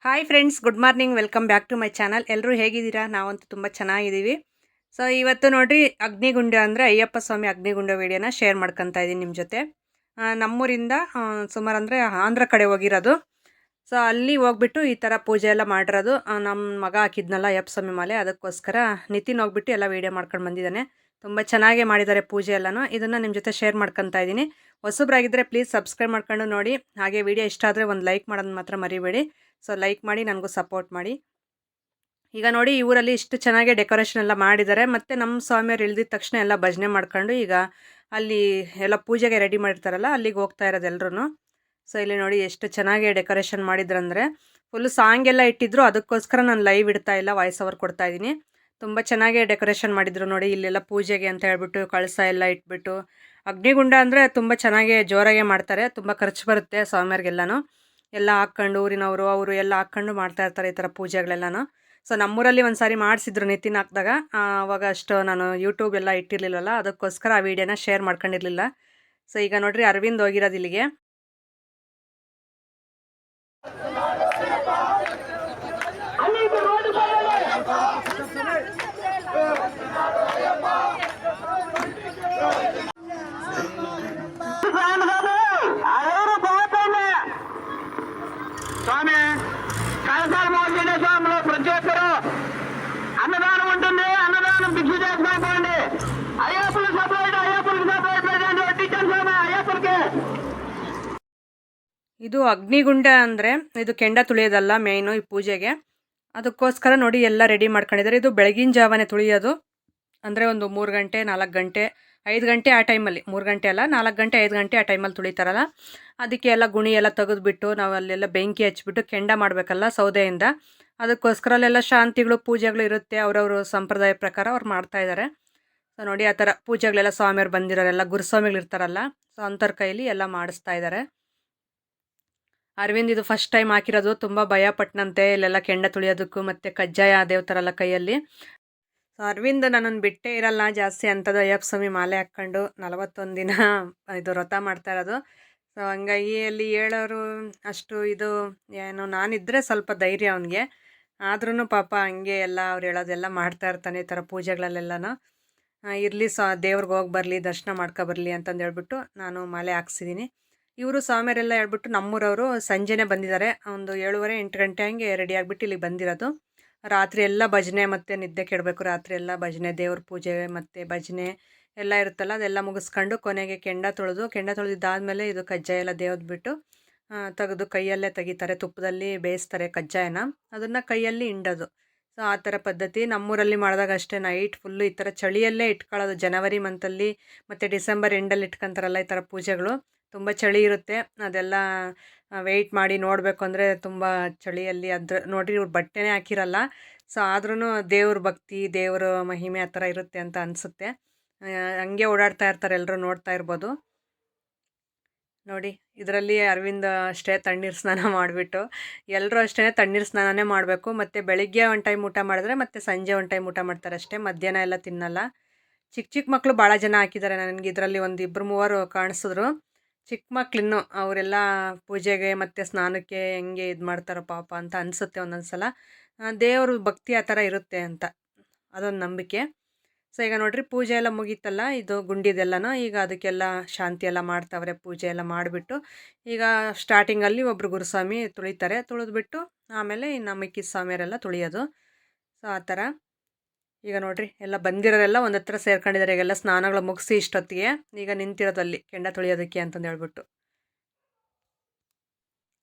Hi friends, good morning. Welcome back to my channel. ಎಲ್ಲರೂ ಹೇಗಿದ್ದೀರಾ? ನಾವಂತೂ ತುಂಬ ಚೆನ್ನಾಗಿದ್ದೀವಿ. ಸೊ ಇವತ್ತು ನೋಡಿರಿ, ಅಗ್ನಿಗುಂಡ ಅಂದರೆ ಅಯ್ಯಪ್ಪ ಸ್ವಾಮಿ ಅಗ್ನಿಗುಂಡ ವೀಡಿಯೋನ ಶೇರ್ ಮಾಡ್ಕೊತಾ ಇದ್ದೀನಿ ನಿಮ್ಮ ಜೊತೆ. ನಮ್ಮೂರಿಂದ ಸುಮಾರು ಅಂದರೆ ಆಂಧ್ರ ಕಡೆ ಹೋಗಿರೋದು. ಸೊ ಅಲ್ಲಿ ಹೋಗ್ಬಿಟ್ಟು ಈ ಥರ ಪೂಜೆ ಎಲ್ಲ ಮಾಡಿರೋದು. ನಮ್ಮ ಮಗ ಹಾಕಿದ್ನಲ್ಲ ಅಯ್ಯಪ್ಪ ಸ್ವಾಮಿ ಮಾಲೆ, ಅದಕ್ಕೋಸ್ಕರ ನಿತಿನ್ ಹೋಗ್ಬಿಟ್ಟು ಎಲ್ಲ ವೀಡಿಯೋ ಮಾಡ್ಕೊಂಡು ಬಂದಿದ್ದಾನೆ. ತುಂಬ ಚೆನ್ನಾಗೇ ಮಾಡಿದ್ದಾರೆ ಪೂಜೆ ಎಲ್ಲನೂ. ಇದನ್ನು ನಿಮ್ಮ ಜೊತೆ ಶೇರ್ ಮಾಡ್ಕೊತಾ ಇದ್ದೀನಿ. ಹೊಸಬ್ರಾಗಿದ್ದರೆ ಪ್ಲೀಸ್ ಸಬ್ಸ್ಕ್ರೈಬ್ ಮಾಡ್ಕೊಂಡು ನೋಡಿ. ಹಾಗೆ ವಿಡಿಯೋ ಇಷ್ಟ ಆದರೆ ಒಂದು ಲೈಕ್ ಮಾಡೋದು ಮಾತ್ರ ಮರಿಬೇಡಿ. ಸೊ ಲೈಕ್ ಮಾಡಿ, ನನಗೂ ಸಪೋರ್ಟ್ ಮಾಡಿ. ಈಗ ನೋಡಿ, ಈ ಊರಲ್ಲಿ ಇಷ್ಟು ಚೆನ್ನಾಗಿ ಡೆಕೋರೇಷನ್ ಎಲ್ಲ ಮಾಡಿದ್ದಾರೆ. ಮತ್ತು ನಮ್ಮ ಸ್ವಾಮಿಯವ್ರು ಇಳಿದಿದ ತಕ್ಷಣ ಎಲ್ಲ ಭಜನೆ ಮಾಡ್ಕೊಂಡು ಈಗ ಅಲ್ಲಿ ಎಲ್ಲ ಪೂಜೆಗೆ ರೆಡಿ ಮಾಡಿರ್ತಾರಲ್ಲ, ಅಲ್ಲಿಗೆ ಹೋಗ್ತಾ ಇರೋದು ಎಲ್ಲರೂ. ಸೊ ಇಲ್ಲಿ ನೋಡಿ ಎಷ್ಟು ಚೆನ್ನಾಗಿ ಡೆಕೋರೇಷನ್ ಮಾಡಿದ್ರಂದರೆ ಫುಲ್ಲು ಸಾಂಗ್ ಎಲ್ಲ ಇಟ್ಟಿದ್ರು. ಅದಕ್ಕೋಸ್ಕರ ನಾನು ಲೈವ್ ಇಡ್ತಾ ಇಲ್ಲ, ವಾಯ್ಸ್ ಓವರ್ ಕೊಡ್ತಾ ಇದ್ದೀನಿ. ತುಂಬ ಚೆನ್ನಾಗಿ ಡೆಕೋರೇಷನ್ ಮಾಡಿದ್ರು ನೋಡಿ. ಇಲ್ಲೆಲ್ಲ ಪೂಜೆಗೆ ಅಂತ ಹೇಳ್ಬಿಟ್ಟು ಕಳಸ ಎಲ್ಲ ಇಟ್ಬಿಟ್ಟು. ಅಗ್ನಿಗುಂಡ ಅಂದರೆ ತುಂಬ ಚೆನ್ನಾಗಿ ಜೋರಾಗೆ ಮಾಡ್ತಾರೆ. ತುಂಬ ಖರ್ಚು ಬರುತ್ತೆ ಸ್ವಾಮಿಯವ್ರಿಗೆಲ್ಲನೂ. ಎಲ್ಲ ಹಾಕ್ಕೊಂಡು ಊರಿನವರು ಅವರು ಎಲ್ಲ ಹಾಕ್ಕೊಂಡು ಮಾಡ್ತಾ ಇರ್ತಾರೆ ಈ ಥರ ಪೂಜೆಗಳೆಲ್ಲನೂ. ಸೊ ನಮ್ಮೂರಲ್ಲಿ ಒಂದು ಸಾರಿ ಮಾಡಿಸಿದ್ರು ನಿತಿನ್ ಹಾಕಿದಾಗ. ಅವಾಗ ಅಷ್ಟು ನಾನು ಯೂಟ್ಯೂಬ್ ಎಲ್ಲ ಇಟ್ಟಿರಲಿಲ್ಲಲ್ಲ, ಅದಕ್ಕೋಸ್ಕರ ಆ ವಿಡಿಯೋನ ಶೇರ್ ಮಾಡ್ಕೊಂಡಿರಲಿಲ್ಲ. ಸೊ ಈಗ ನೋಡಿರಿ, ಅರವಿಂದ್ ಹೋಗಿರೋದು ಇಲ್ಲಿಗೆ. స్వామి కలసాల మోసిన స్వామిలో ప్రతి ఒక్కరూ అన్నదానం ఉంటుంది. అన్నదానం భిక్ష చేసుకోండి. అయ్యప్పలకు సపరేట్ వడ్డించండి స్వామి అయ్యప్పలకి. ಇದು ಅಗ್ನಿಗುಂಡ ಅಂದರೆ ಇದು ಕೆಂಡ ತುಳಿಯೋದಲ್ಲ ಮೇಯ್ನು ಈ ಪೂಜೆಗೆ. ಅದಕ್ಕೋಸ್ಕರ ನೋಡಿ ಎಲ್ಲ ರೆಡಿ ಮಾಡ್ಕೊಂಡಿದ್ದಾರೆ. ಇದು ಬೆಳಗಿನ ಜಾವನೇ ತುಳಿಯೋದು. ಅಂದರೆ ಒಂದು 3 ಗಂಟೆ 4 ಗಂಟೆ 5 ಗಂಟೆ ಆ ಟೈಮಲ್ಲಿ, 3 ಗಂಟೆ ಅಲ್ಲ 4 ಗಂಟೆ 5 ಗಂಟೆ ಆ ಟೈಮಲ್ಲಿ ತುಳಿತಾರಲ್ಲ, ಅದಕ್ಕೆ ಎಲ್ಲ ಗುಣಿ ಎಲ್ಲ ತೆಗೆದುಬಿಟ್ಟು ನಾವು ಅಲ್ಲೆಲ್ಲ ಬೆಂಕಿ ಹಚ್ಬಿಟ್ಟು ಕೆಂಡ ಮಾಡಬೇಕಲ್ಲ ಸೌದೆಯಿಂದ. ಅದಕ್ಕೋಸ್ಕರ ಅಲ್ಲೆಲ್ಲ ಶಾಂತಿಗಳು ಪೂಜೆಗಳು ಇರುತ್ತೆ. ಅವರವರು ಸಂಪ್ರದಾಯ ಪ್ರಕಾರ ಅವ್ರು ಮಾಡ್ತಾಯಿದ್ದಾರೆ. ಸೊ ನೋಡಿ, ಆ ಥರ ಪೂಜೆಗಳೆಲ್ಲ ಸ್ವಾಮಿಯವ್ರು ಬಂದಿರೋರೆಲ್ಲ ಗುರುಸ್ವಾಮಿಗಳು ಇರ್ತಾರಲ್ಲ, ಸೊ ಅಂಥವ್ರ ಕೈಲಿ ಎಲ್ಲ ಮಾಡಿಸ್ತಾ ಇದ್ದಾರೆ. ಅರವಿಂದ್ ಇದು ಫಸ್ಟ್ ಟೈಮ್ ಹಾಕಿರೋದು. ತುಂಬ ಭಯಪಟ್ಟನಂತೆ ಇಲ್ಲೆಲ್ಲ ಕೆಂಡ ತುಳಿಯೋದಕ್ಕೂ, ಮತ್ತು ಕಜ್ಜಾಯ ದೇವ್ತಾರಲ್ಲ ಕೈಯಲ್ಲಿ. ಸೊ ಅರವಿಂದ್ ನನ್ನನ್ನು ಬಿಟ್ಟೇ ಇರಲ್ಲ ಜಾಸ್ತಿ. ಅಂಥದ್ದು ಅಯ್ಯಪ್ಪ ಸ್ವಾಮಿ ಮಾಲೆ ಹಾಕ್ಕೊಂಡು 41 ದಿನ ಇದು ವ್ರತ ಮಾಡ್ತಾ ಇರೋದು. ಸೊ ಹಂಗಾಗಿ ಅಲ್ಲಿ ಹೇಳೋರು ಅಷ್ಟು ಇದು ಏನು, ನಾನಿದ್ದರೆ ಸ್ವಲ್ಪ ಧೈರ್ಯ ಅವನಿಗೆ. ಆದ್ರೂ ಪಾಪ ಹಂಗೆ ಎಲ್ಲ ಅವ್ರು ಹೇಳೋದೆಲ್ಲ ಮಾಡ್ತಾ ಇರ್ತಾನೆ ಈ ಥರ ಪೂಜೆಗಳಲ್ಲೆಲ್ಲನೂ. ಇರಲಿ ದೇವ್ರಿಗೆ ಹೋಗಿ ಬರಲಿ, ದರ್ಶನ ಮಾಡ್ಕೊಬರಲಿ ಅಂತಂದು ಹೇಳ್ಬಿಟ್ಟು ನಾನು ಮಾಲೆ ಹಾಕ್ಸಿದ್ದೀನಿ. ಇವರು ಸ್ವಾಮಿಯರೆಲ್ಲ ಹೇಳ್ಬಿಟ್ಟು ನಮ್ಮೂರವರು ಸಂಜೆನೇ ಬಂದಿದ್ದಾರೆ. ಒಂದು 7:30 8 ಗಂಟೆ ಹಂಗೆ ರೆಡಿ ಆಗಿಬಿಟ್ಟು ಇಲ್ಲಿಗೆ ಬಂದಿರೋದು. ರಾತ್ರಿ ಎಲ್ಲ ಭಜನೆ ಮತ್ತು ನಿದ್ದೆ ಕೆಡಬೇಕು. ರಾತ್ರಿ ಎಲ್ಲ ಭಜನೆ, ದೇವ್ರ ಪೂಜೆ ಮತ್ತು ಭಜನೆ ಎಲ್ಲ ಇರುತ್ತಲ್ಲ, ಅದೆಲ್ಲ ಮುಗಿಸ್ಕೊಂಡು ಕೊನೆಗೆ ಕೆಂಡ ತೊಳೆದಿದ್ದಾದಮೇಲೆ ಇದು ಕಜ್ಜಾಯ ಎಲ್ಲ ದೇವ್ದ್ಬಿಟ್ಟು ತೆಗೆದು ಕೈಯಲ್ಲೇ ತೆಗಿತಾರೆ. ತುಪ್ಪದಲ್ಲಿ ಬೇಯಿಸ್ತಾರೆ ಕಜ್ಜಾಯನ, ಅದನ್ನು ಕೈಯಲ್ಲಿ ಹಿಂಡೋದು. ಸೊ ಆ ಥರ ಪದ್ಧತಿ ನಮ್ಮೂರಲ್ಲಿ ಮಾಡಿದಾಗ ಅಷ್ಟೇ. ನೈಟ್ ಫುಲ್ಲು ಈ ಥರ ಚಳಿಯಲ್ಲೇ ಇಟ್ಕೊಳ್ಳೋದು. ಜನವರಿ ಮಂತಲ್ಲಿ ಮತ್ತು ಡಿಸೆಂಬರ್ ಎಂಡಲ್ಲಿ ಇಟ್ಕೊತಾರಲ್ಲ ಈ ಥರ ಪೂಜೆಗಳು. ತುಂಬ ಚಳಿ ಇರುತ್ತೆ. ಅದೆಲ್ಲ ವೆಯ್ಟ್ ಮಾಡಿ ನೋಡಬೇಕು ಅಂದರೆ ತುಂಬ ಚಳಿಯಲ್ಲಿ. ಅದು ನೋಡಿರಿ, ಇವ್ರು ಬಟ್ಟೆನೇ ಹಾಕಿರಲ್ಲ. ಸೊ ಆದ್ರೂ ದೇವ್ರ ಭಕ್ತಿ, ದೇವ್ರ ಮಹಿಮೆ ಆ ಥರ ಇರುತ್ತೆ ಅಂತ ಅನಿಸುತ್ತೆ. ಹಂಗೆ ಓಡಾಡ್ತಾ ಇರ್ತಾರೆ, ಎಲ್ಲರೂ ನೋಡ್ತಾ ಇರ್ಬೋದು ನೋಡಿ. ಇದರಲ್ಲಿ ಅರವಿಂದ್ ಅಷ್ಟೇ ತಣ್ಣೀರು ಸ್ನಾನ ಮಾಡಿಬಿಟ್ಟು, ಎಲ್ಲರೂ ಅಷ್ಟೇ ತಣ್ಣೀರು ಸ್ನಾನನೇ ಮಾಡಬೇಕು. ಮತ್ತು ಬೆಳಿಗ್ಗೆ ಒಂದು ಟೈಮ್ ಊಟ ಮಾಡಿದ್ರೆ ಮತ್ತು ಸಂಜೆ ಒಂದು ಟೈಮ್ ಊಟ ಮಾಡ್ತಾರೆ ಅಷ್ಟೇ. ಮಧ್ಯಾಹ್ನ ಎಲ್ಲ ತಿನ್ನಲ್ಲ. ಚಿಕ್ಕ ಮಕ್ಕಳು ಭಾಳ ಜನ ಹಾಕಿದ್ದಾರೆ. ನನಗೆ ಇದರಲ್ಲಿ ಒಂದು 2-3 ಕಾಣಿಸಿದ್ರು. ಚಿಕ್ಕ ಮಕ್ಳಿನ್ನು ಅವರೆಲ್ಲ ಪೂಜೆಗೆ ಮತ್ತು ಸ್ನಾನಕ್ಕೆ ಹೆಂಗೆ ಇದು ಮಾಡ್ತಾರೋ ಪಾಪ ಅಂತ ಅನಿಸುತ್ತೆ ಒಂದೊಂದು ಸಲ. ದೇವ್ರ ಭಕ್ತಿ ಆ ಥರ ಇರುತ್ತೆ ಅಂತ ಅದೊಂದು ನಂಬಿಕೆ. ಸೊ ಈಗ ನೋಡಿರಿ, ಪೂಜೆ ಎಲ್ಲ ಮುಗೀತಲ್ಲ, ಇದು ಗುಂಡಿದೆಲ್ಲನೂ. ಈಗ ಅದಕ್ಕೆಲ್ಲ ಶಾಂತಿ ಎಲ್ಲ ಮಾಡ್ತಾವ್ರೆ. ಪೂಜೆ ಎಲ್ಲ ಮಾಡಿಬಿಟ್ಟು ಈಗ ಸ್ಟಾರ್ಟಿಂಗಲ್ಲಿ ಒಬ್ಬರು ಗುರುಸ್ವಾಮಿ ತುಳಿತಾರೆ. ತುಳಿದ್ಬಿಟ್ಟು ಆಮೇಲೆ ಇನ್ನು ಮಿಕ್ಕಿ ಸ್ವಾಮಿಯರೆಲ್ಲ ತುಳಿಯೋದು. ಸೊ ಆ ಥರ ಈಗ ನೋಡಿರಿ, ಎಲ್ಲ ಬಂದಿರೋರೆಲ್ಲ ಒಂದು ಹತ್ರ ಸೇರ್ಕೊಂಡಿದ್ದಾರೆ. ಈಗೆಲ್ಲ ಸ್ನಾನಗಳು ಮುಗಿಸಿ ಇಷ್ಟೊತ್ತಿಗೆ ಈಗ ನಿಂತಿರೋದಲ್ಲಿ ಕೆಂಡ ತೊಳೆಯೋದಕ್ಕೆ ಅಂತಂದು ಹೇಳ್ಬಿಟ್ಟು.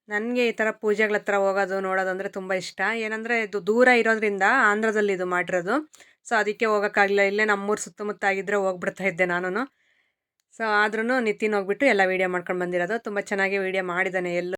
ನನಗೆ ಈ ಥರ ಪೂಜೆಗಳ ಹತ್ರ ಹೋಗೋದು ನೋಡೋದು ಅಂದರೆ ತುಂಬ ಇಷ್ಟ. ಏನಂದರೆ ಇದು ದೂರ ಇರೋದ್ರಿಂದ, ಆಂಧ್ರದಲ್ಲಿ ಇದು ಮಾಡಿರೋದು. ಸೊ ಅದಕ್ಕೆ ಹೋಗೋಕ್ಕಾಗಲಿಲ್ಲ. ಇಲ್ಲೇ ನಮ್ಮೂರು ಸುತ್ತಮುತ್ತ ಆಗಿದ್ದರೆ ಹೋಗ್ಬಿಡ್ತಾ ಇದ್ದೆ ನಾನು. ಸೊ ಆದ್ರೂ ನಿತಿನ್ ಹೋಗ್ಬಿಟ್ಟು ಎಲ್ಲ ವೀಡಿಯೋ ಮಾಡ್ಕೊಂಡು ಬಂದಿರೋದು. ತುಂಬ ಚೆನ್ನಾಗಿ ವೀಡಿಯೋ ಮಾಡಿದ್ದಾನೆ. ಎಲ್ಲ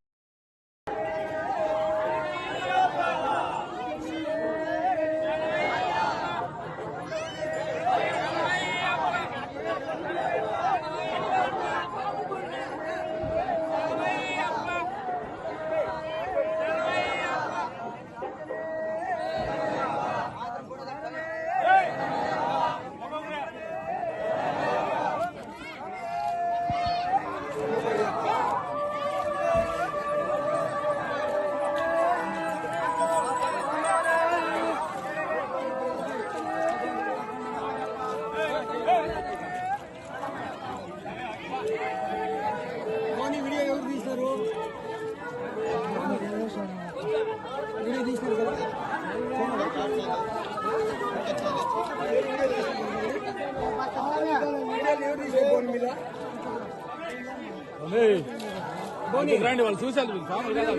రండి వాళ్ళు చూసారు స్వామి కదా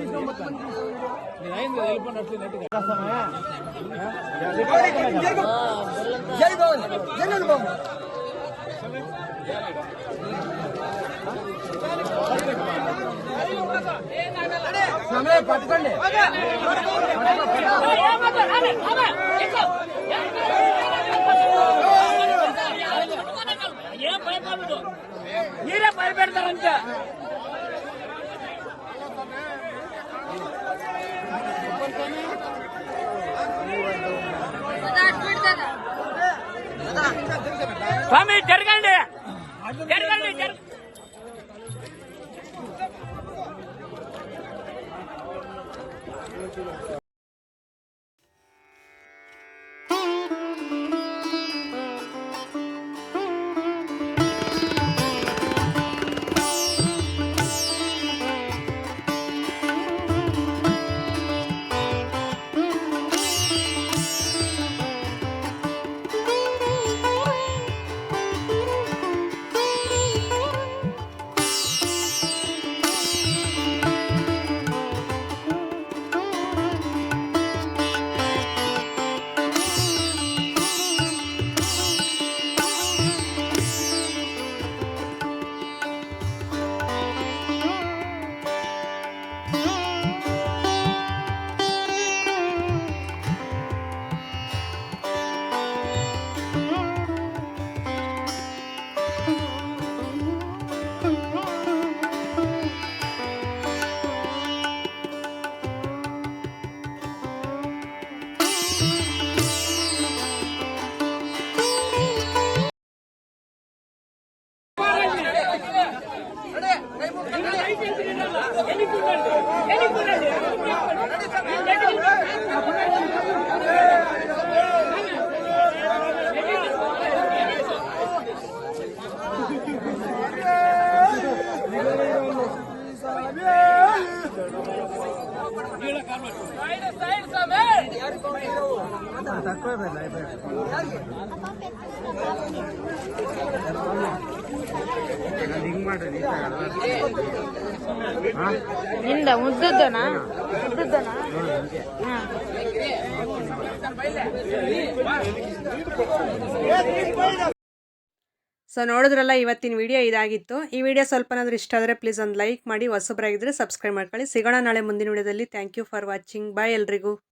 నేను అయింది వెళ్ళిపోండి అట్లే నెట్గా జై భవన్ జగన్ భవన్ సమయ పట్టుకోండి మీరే భయపెడతారంటే స్వామి జరగండి జరగండి ನಿಂದ ಮುದ್ದದ್ದನಾ ಮುದ್ದದ್ದನಾ ಸೊ ನೋಡಿದ್ರಲ್ಲ ಇವತ್ತಿನ ವಿಡಿಯೋ ಇದಾಗಿತ್ತು. ಈ ವಿಡಿಯೋ ಸ್ವಲ್ಪನಾದ್ರೂ ಇಷ್ಟ ಆದರೆ ಪ್ಲೀಸ್ ಒಂದು ಲೈಕ್ ಮಾಡಿ, ಹೊಸಬರಾಗಿದ್ದರೆ ಸಬ್ಸ್ಕ್ರೈಬ್ ಮಾಡ್ಕೊಳ್ಳಿ. ಸಿಗೋಣ ನಾಳೆ ಮುಂದಿನ ವಿಡಿಯೋದಲ್ಲಿ. Thank you for watching. Bye ಎಲ್ರಿಗೂ.